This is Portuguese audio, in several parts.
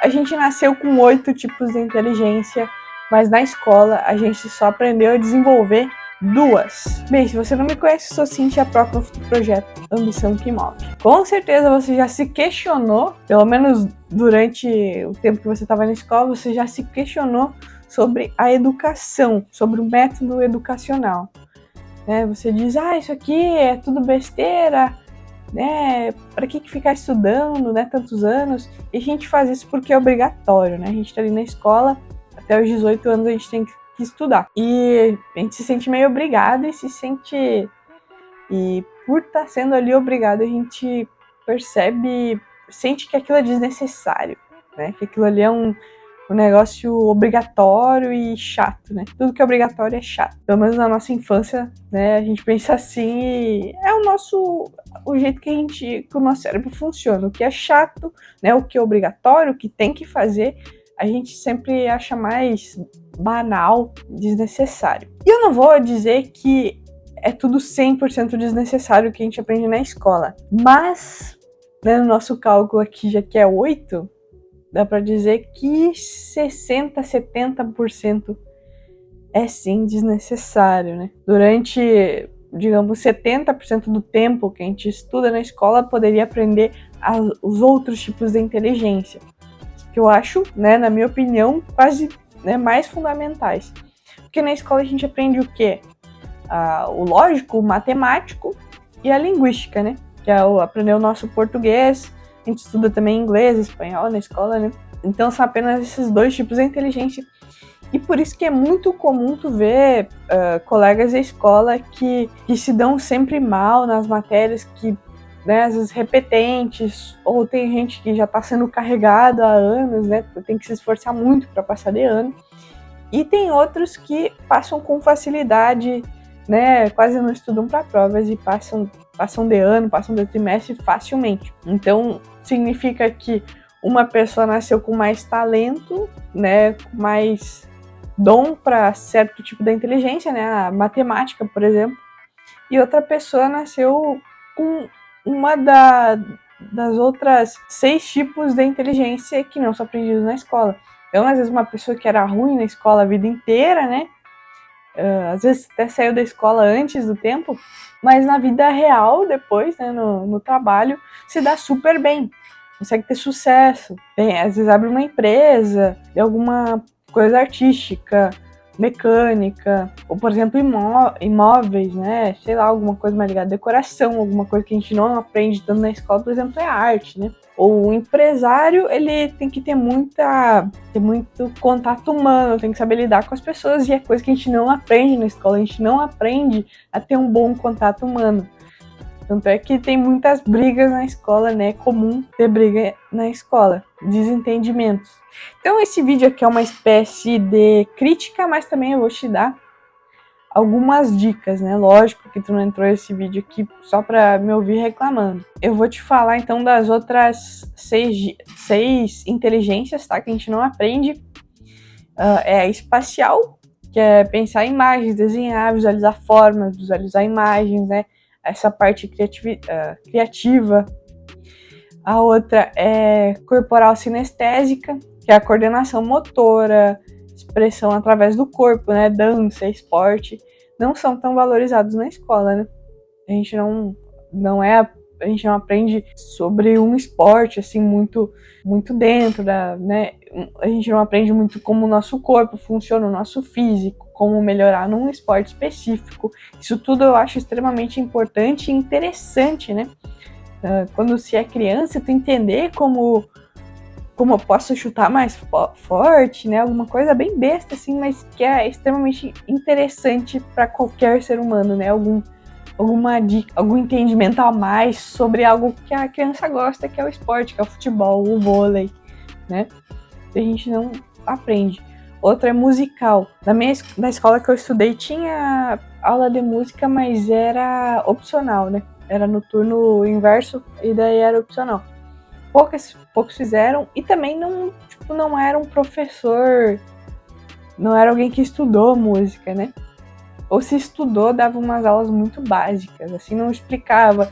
A gente nasceu com 8 tipos de inteligência, mas na escola a gente só aprendeu a desenvolver 2. Bem, se você não me conhece, eu sou Cíntia, própria do projeto Ambição que Move. Com certeza você já se questionou, pelo menos durante o tempo que você estava na escola, você já se questionou sobre a educação, sobre o método educacional. Você diz, isso aqui é tudo besteira, para que ficar estudando, tantos anos? E a gente faz isso porque é obrigatório, A gente tá ali na escola, até os 18 anos a gente tem que estudar. E a gente se sente meio obrigado e por estar sendo ali obrigado, a gente sente que aquilo é desnecessário, Que aquilo ali é um negócio obrigatório e chato, Tudo que é obrigatório é chato. Pelo menos na nossa infância, a gente pensa assim e é o jeito que o nosso cérebro funciona. O que é chato, o que é obrigatório, o que tem que fazer, a gente sempre acha mais banal, desnecessário. E eu não vou dizer que é tudo 100% desnecessário que a gente aprende na escola, mas no nosso cálculo aqui, já que é 8, dá para dizer que 60%, 70% é sim desnecessário, Durante, digamos, 70% do tempo que a gente estuda na escola, poderia aprender os outros tipos de inteligência, que eu acho, na minha opinião, quase mais fundamentais. Porque na escola a gente aprende o quê? O lógico, o matemático e a linguística, Que é aprender o nosso português. A gente estuda também inglês, espanhol na escola, Então são apenas esses 2 tipos de inteligência. E por isso que é muito comum tu ver colegas da escola que se dão sempre mal nas matérias que, às vezes repetentes, ou tem gente que já está sendo carregada há anos, tem que se esforçar muito para passar de ano. E tem outros que passam com facilidade, quase não estudam para provas e passam de ano, passam de trimestre facilmente. Então, significa que uma pessoa nasceu com mais talento, com mais dom para certo tipo de inteligência, a matemática, por exemplo, e outra pessoa nasceu com uma das outras 6 tipos de inteligência que não são aprendidos na escola. Então, às vezes, uma pessoa que era ruim na escola a vida inteira, às vezes até saiu da escola antes do tempo, mas na vida real, depois, no trabalho, se dá super bem, consegue ter sucesso. Às vezes abre uma empresa, de alguma coisa artística, mecânica, ou, por exemplo, imóveis, sei lá, alguma coisa mais ligada à decoração, alguma coisa que a gente não aprende tanto na escola, por exemplo, é arte, Ou o empresário, ele tem que ter muito contato humano, tem que saber lidar com as pessoas, e é coisa que a gente não aprende na escola, a gente não aprende a ter um bom contato humano. Tanto é que tem muitas brigas na escola, É comum ter briga na escola, desentendimentos. Então esse vídeo aqui é uma espécie de crítica, mas também eu vou te dar algumas dicas, Lógico que tu não entrou nesse vídeo aqui só pra me ouvir reclamando. Eu vou te falar então das outras 6 inteligências, tá? Que a gente não aprende. É a espacial, que é pensar em imagens, desenhar, visualizar formas, visualizar imagens, Essa parte criativa. A outra é corporal sinestésica, que é a coordenação motora, expressão através do corpo, dança, esporte, não são tão valorizados na escola, A gente a gente não aprende sobre um esporte assim muito dentro a gente não aprende muito como o nosso corpo funciona, o nosso físico, como melhorar num esporte específico. Isso tudo eu acho extremamente importante e interessante, Quando se é criança, tu entender como eu posso chutar mais forte, Alguma coisa bem besta, assim, mas que é extremamente interessante para qualquer ser humano, Alguma dica, algum entendimento a mais sobre algo que a criança gosta, que é o esporte, que é o futebol, o vôlei, A gente não aprende. Outra é musical. Na escola que eu estudei tinha aula de música, mas era opcional, Era no turno inverso e daí era opcional. Poucos fizeram e também não era um professor, não era alguém que estudou música, Ou se estudou, dava umas aulas muito básicas, assim, não explicava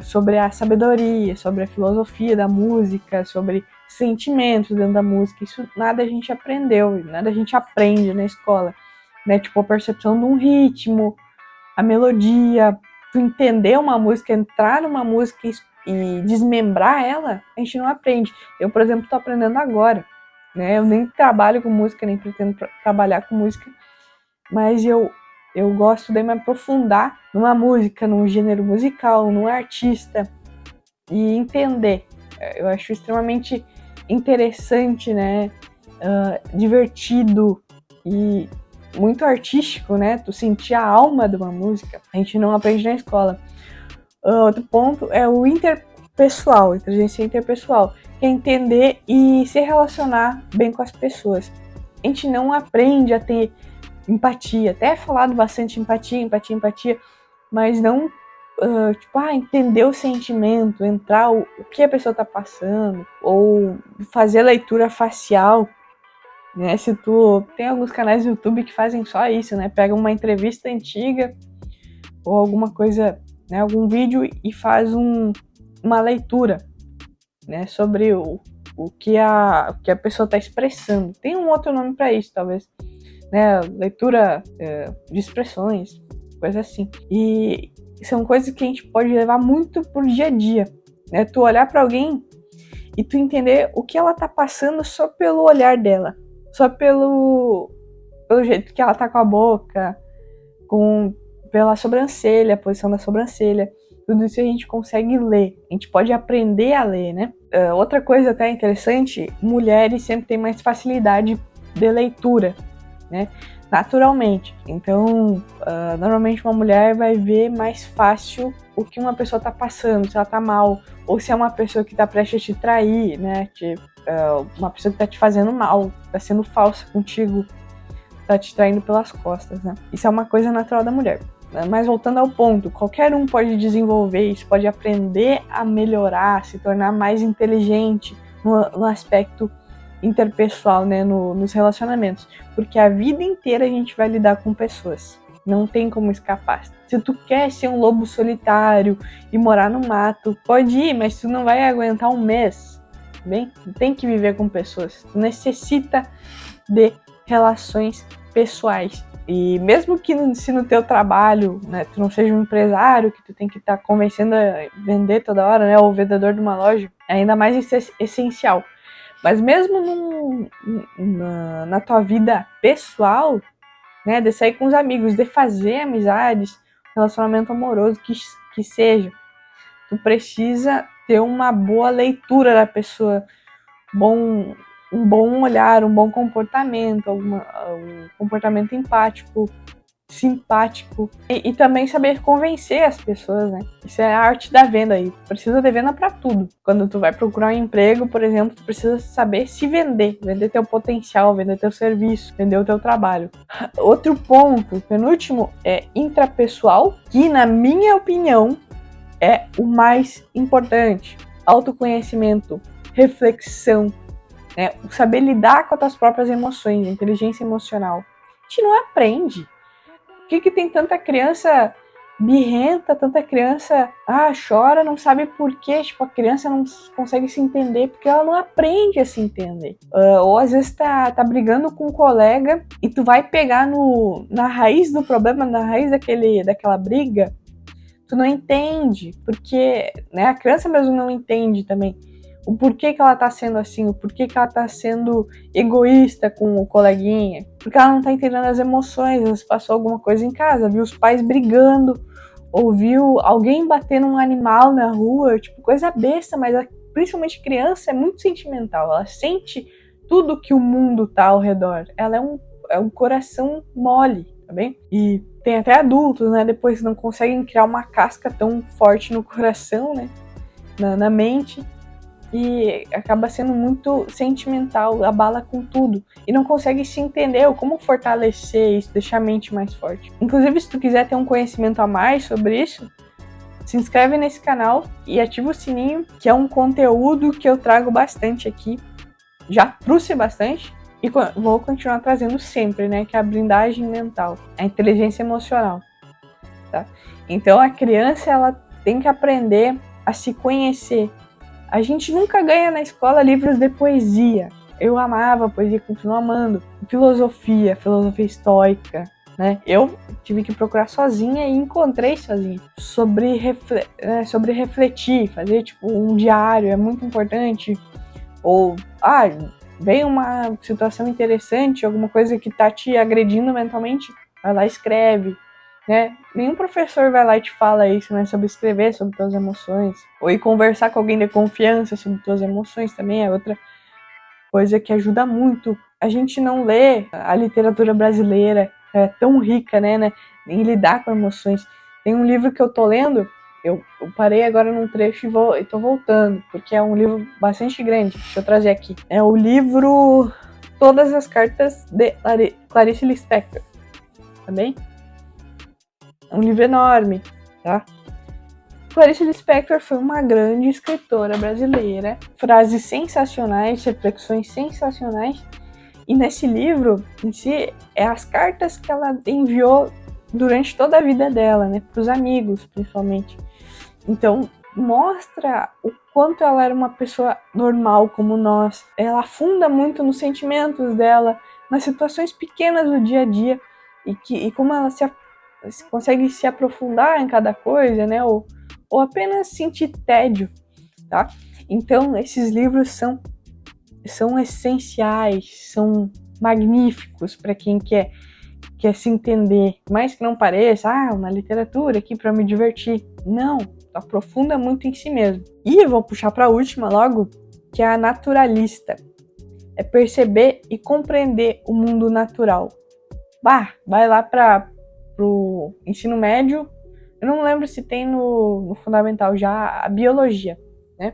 sobre a sabedoria, sobre a filosofia da música, sobre sentimentos dentro da música. Isso nada a gente aprendeu, nada a gente aprende na escola, né? Tipo, a percepção de um ritmo, a melodia, tu entender uma música, entrar numa música e desmembrar ela, a gente não aprende. Eu, por exemplo, tô aprendendo agora, né? Eu nem trabalho com música, nem pretendo trabalhar com música, mas eu gosto de me aprofundar numa música, num gênero musical, num artista e entender. Eu acho extremamente interessante, né? Divertido e muito artístico, né? Tu sentir a alma de uma música. A gente não aprende na escola. Outro ponto é o interpessoal, inteligência interpessoal, que é entender e se relacionar bem com as pessoas. A gente não aprende a ter empatia, até é falado bastante empatia, mas não entender o sentimento, entrar o que a pessoa tá passando, ou fazer a leitura facial, né? Se tu tem alguns canais do YouTube que fazem só isso, né? Pega uma entrevista antiga ou alguma coisa, né? Algum vídeo e faz uma leitura, né? Sobre o que a pessoa tá expressando. Tem um outro nome para isso, talvez, né? Leitura de expressões, coisa assim. E são coisas que a gente pode levar muito pro dia a dia, né? Tu olhar para alguém e tu entender o que ela tá passando só pelo olhar dela, só pelo jeito que ela tá com a boca, pela sobrancelha, a posição da sobrancelha. Tudo isso a gente consegue ler, a gente pode aprender a ler, né? Outra coisa até interessante, mulheres sempre têm mais facilidade de leitura, né? Naturalmente. Então, normalmente uma mulher vai ver mais fácil o que uma pessoa tá passando, se ela tá mal, ou se é uma pessoa que tá prestes a te trair, né? Uma pessoa que tá te fazendo mal, tá sendo falsa contigo, tá te traindo pelas costas, né? Isso é uma coisa natural da mulher. Mas voltando ao ponto, qualquer um pode desenvolver isso, pode aprender a melhorar, se tornar mais inteligente no aspecto interpessoal, né, nos relacionamentos, porque a vida inteira a gente vai lidar com pessoas, não tem como escapar. Se tu quer ser um lobo solitário e morar no mato, pode ir, mas tu não vai aguentar um mês, bem? Tu tem que viver com pessoas, tu necessita de relações pessoais. E mesmo que se no teu trabalho, né, tu não seja um empresário, que tu tem que estar convencendo a vender toda hora, né, ou vendedor de uma loja, é ainda mais essencial. Mas mesmo na tua vida pessoal, né, de sair com os amigos, de fazer amizades, relacionamento amoroso, que seja, tu precisa ter uma boa leitura da pessoa, um bom olhar, um bom comportamento, um comportamento empático, simpático e também saber convencer as pessoas, né? Isso é a arte da venda aí. Precisa de venda para tudo. Quando tu vai procurar um emprego, por exemplo, tu precisa saber se vender teu potencial, vender teu serviço, vender o teu trabalho. Outro ponto, penúltimo, é intrapessoal, que na minha opinião é o mais importante. Autoconhecimento, reflexão, né? Saber lidar com as tuas próprias emoções, inteligência emocional. A gente não aprende. Por que tem tanta criança birrenta, tanta criança chora, não sabe por quê? Tipo, a criança não consegue se entender porque ela não aprende a se entender. Ou às vezes tá brigando com um colega e tu vai pegar na raiz do problema, na raiz daquela briga, tu não entende, porque, né, a criança mesmo não entende também o porquê que ela tá sendo assim, o porquê que ela tá sendo egoísta com o coleguinha, porque ela não tá entendendo as emoções, às vezes passou alguma coisa em casa, viu os pais brigando, ou viu alguém batendo um animal na rua, tipo, coisa besta, mas principalmente criança é muito sentimental, ela sente tudo que o mundo tá ao redor, ela é um coração mole, tá bem? E tem até adultos, né, depois não conseguem criar uma casca tão forte no coração, né, na mente, e acaba sendo muito sentimental, abala com tudo, e não consegue se entender ou como fortalecer isso, deixar a mente mais forte. Inclusive, se tu quiser ter um conhecimento a mais sobre isso, se inscreve nesse canal e ativa o sininho, que é um conteúdo que eu trago bastante aqui, já trouxe bastante, e vou continuar trazendo sempre, né, que é a blindagem mental, a inteligência emocional, tá? Então a criança, ela tem que aprender a se conhecer, A gente nunca ganha na escola livros de poesia. Eu amava poesia, continuo amando. Filosofia estoica, né? Eu tive que procurar sozinha e encontrei sozinha. Sobre refletir, fazer tipo um diário é muito importante. Ou, vem uma situação interessante, alguma coisa que tá te agredindo mentalmente, vai lá e escreve, né? Nenhum professor vai lá e te fala isso, né? Sobre escrever sobre tuas emoções. Ou ir conversar com alguém de confiança sobre tuas emoções também é outra coisa que ajuda muito. A gente não lê a literatura brasileira, é tão rica, né, em lidar com emoções. Tem um livro que eu tô lendo, eu parei agora num trecho e tô voltando, porque é um livro bastante grande. Deixa eu trazer aqui. É o livro Todas as Cartas de Clarice Lispector, tá bem? É um livro enorme, tá? Clarice Lispector foi uma grande escritora brasileira, frases sensacionais, reflexões sensacionais, e nesse livro, em si, é as cartas que ela enviou durante toda a vida dela, né, para os amigos, principalmente. Então, mostra o quanto ela era uma pessoa normal como nós. Ela afunda muito nos sentimentos dela, nas situações pequenas do dia a dia, e como ela consegue se aprofundar em cada coisa, né, ou apenas sentir tédio, tá? Então, esses livros são essenciais, são magníficos para quem quer se entender, mais que não pareça, uma literatura aqui para me divertir. Não, aprofunda muito em si mesmo. E eu vou puxar para a última logo, que é a naturalista. É perceber e compreender o mundo natural. Vai lá pro ensino médio, eu não lembro se tem no fundamental já a biologia, né?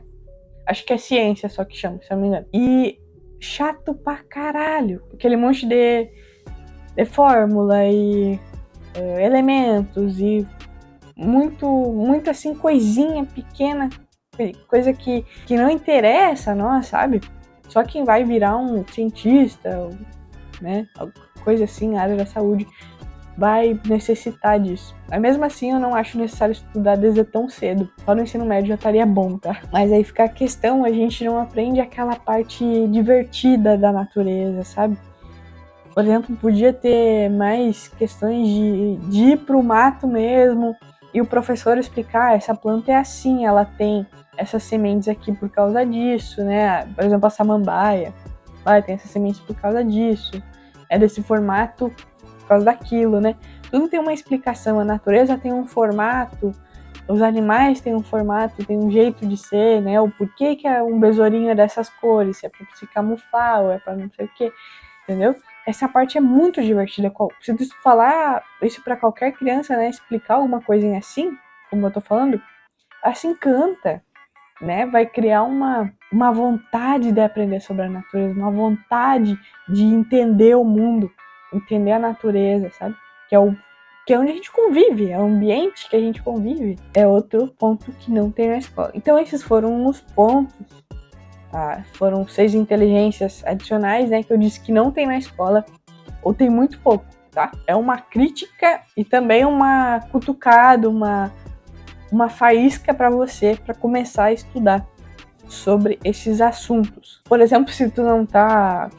Acho que é ciência só que chama, se eu não me engano. E chato pra caralho. Aquele monte de fórmula e elementos e muito assim, coisinha pequena, coisa que não interessa a nós, sabe? Só quem vai virar um cientista, né? Coisa assim, na área da saúde, vai necessitar disso. Mas mesmo assim, eu não acho necessário estudar desde tão cedo. Só no ensino médio já estaria bom, tá? Mas aí fica a questão, a gente não aprende aquela parte divertida da natureza, sabe? Por exemplo, podia ter mais questões de ir pro mato mesmo e o professor explicar, essa planta é assim, ela tem essas sementes aqui por causa disso, né? Por exemplo, a samambaia, tem essas sementes por causa disso. É desse formato por causa daquilo, né? Tudo tem uma explicação, a natureza tem um formato, os animais têm um formato, tem um jeito de ser, né? O porquê que um besourinho é dessas cores, se é pra se camuflar ou é pra não sei o quê, entendeu? Essa parte é muito divertida. Se tu falar isso pra qualquer criança, né? Explicar alguma coisinha assim, como eu tô falando, assim encanta, né? Vai criar uma vontade de aprender sobre a natureza, uma vontade de entender o mundo, entender a natureza, sabe? Que é onde a gente convive, é o ambiente que a gente convive. É outro ponto que não tem na escola. Então esses foram os pontos, tá? Foram 6 inteligências adicionais, né? Que eu disse que não tem na escola, ou tem muito pouco, tá? É uma crítica e também uma cutucada, uma faísca para você, para começar a estudar sobre esses assuntos. Por exemplo, se tu tá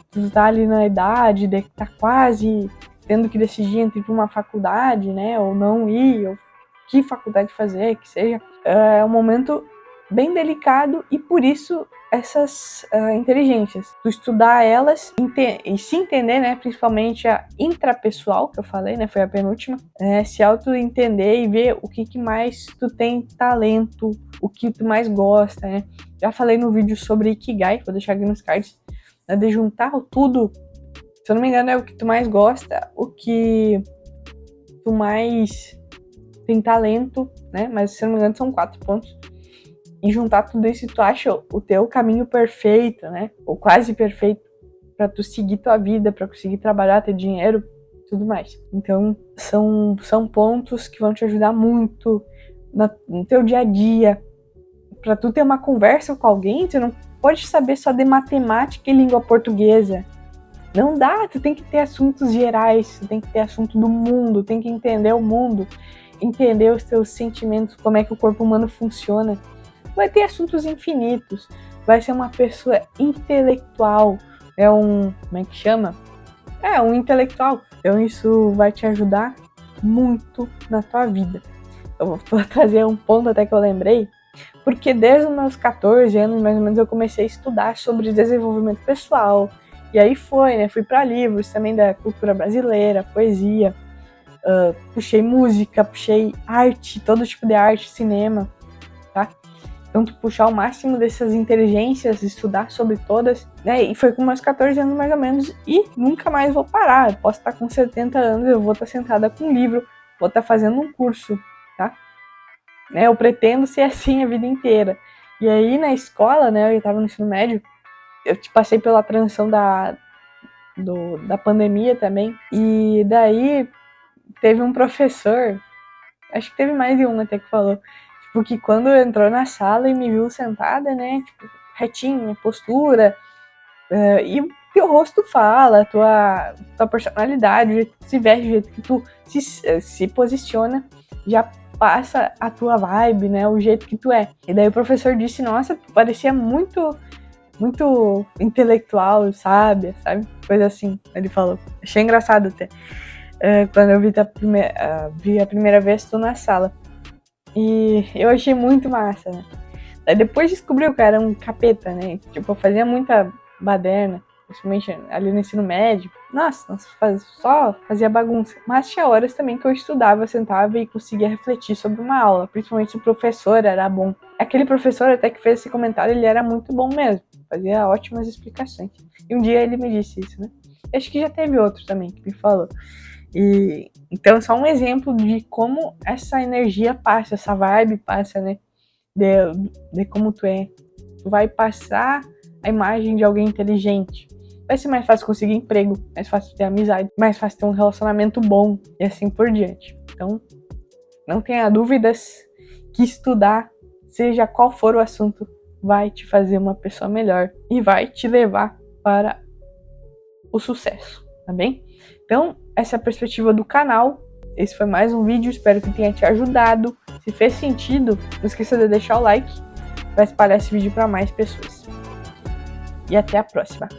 ali na idade de que tá quase tendo que decidir entre uma faculdade, né, ou não ir, ou que faculdade fazer, que seja, é um momento bem delicado e por isso essas inteligências, tu estudar elas e se entender, né, principalmente a intrapessoal, que eu falei, né, foi a penúltima, se auto-entender e ver o que mais tu tem talento, o que tu mais gosta, né. Já falei no vídeo sobre Ikigai, vou deixar aqui nos cards, né, de juntar tudo, se eu não me engano é o que tu mais gosta, o que tu mais tem talento, né, mas se eu não me engano são 4 pontos, e juntar tudo isso, tu acha o teu caminho perfeito, né? Ou quase perfeito para tu seguir tua vida, para conseguir trabalhar, ter dinheiro, tudo mais. Então, são pontos que vão te ajudar muito no teu dia a dia. Para tu ter uma conversa com alguém, tu não pode saber só de matemática e língua portuguesa. Não dá, tu tem que ter assuntos gerais, tu tem que ter assunto do mundo, tem que entender o mundo, entender os teus sentimentos, como é que o corpo humano funciona. vai ter assuntos infinitos, vai ser uma pessoa intelectual, como é que chama? Um intelectual. Então isso vai te ajudar muito na tua vida. Eu vou trazer um ponto até que eu lembrei, porque desde os meus 14 anos, mais ou menos, eu comecei a estudar sobre desenvolvimento pessoal. E aí fui para livros também da cultura brasileira, poesia, puxei música, puxei arte, todo tipo de arte, cinema, tá? Então, puxar o máximo dessas inteligências, estudar sobre todas, né? E foi com meus 14 anos, mais ou menos, e nunca mais vou parar. Eu posso estar com 70 anos, eu vou estar sentada com um livro, vou estar fazendo um curso, tá? Eu pretendo ser assim a vida inteira. E aí, na escola, né, eu estava no ensino médio, eu passei pela transição da pandemia também, e daí teve um professor, acho que teve mais de um até que falou, tipo, que quando entrou na sala e me viu sentada, né, tipo, retinha, postura, e o teu rosto fala, tua personalidade, o jeito que tu se veste, o jeito que tu se posiciona, já passa a tua vibe, né, o jeito que tu é. E daí o professor disse, nossa, tu parecia muito intelectual, sabe? Coisa assim, ele falou. Achei engraçado até. Quando eu vi a primeira vez, tô na sala. E eu achei muito massa, né? Daí depois descobriu que era um capeta, né? Tipo, eu fazia muita baderna, principalmente ali no ensino médio. Nossa, só fazia bagunça. Mas tinha horas também que eu estudava, sentava e conseguia refletir sobre uma aula, principalmente se o professor era bom. Aquele professor até que fez esse comentário, ele era muito bom mesmo, fazia ótimas explicações. E um dia ele me disse isso, né? Acho que já teve outro também que me falou. E então, só um exemplo de como essa energia passa, essa vibe passa, né? De como tu é. Tu vai passar a imagem de alguém inteligente. Vai ser mais fácil conseguir emprego, mais fácil ter amizade, mais fácil ter um relacionamento bom e assim por diante. Então, não tenha dúvidas que estudar, seja qual for o assunto, vai te fazer uma pessoa melhor e vai te levar para o sucesso, tá bem? Então, essa é a perspectiva do canal. Esse foi mais um vídeo, espero que tenha te ajudado. Se fez sentido, não esqueça de deixar o like para espalhar esse vídeo para mais pessoas. E até a próxima!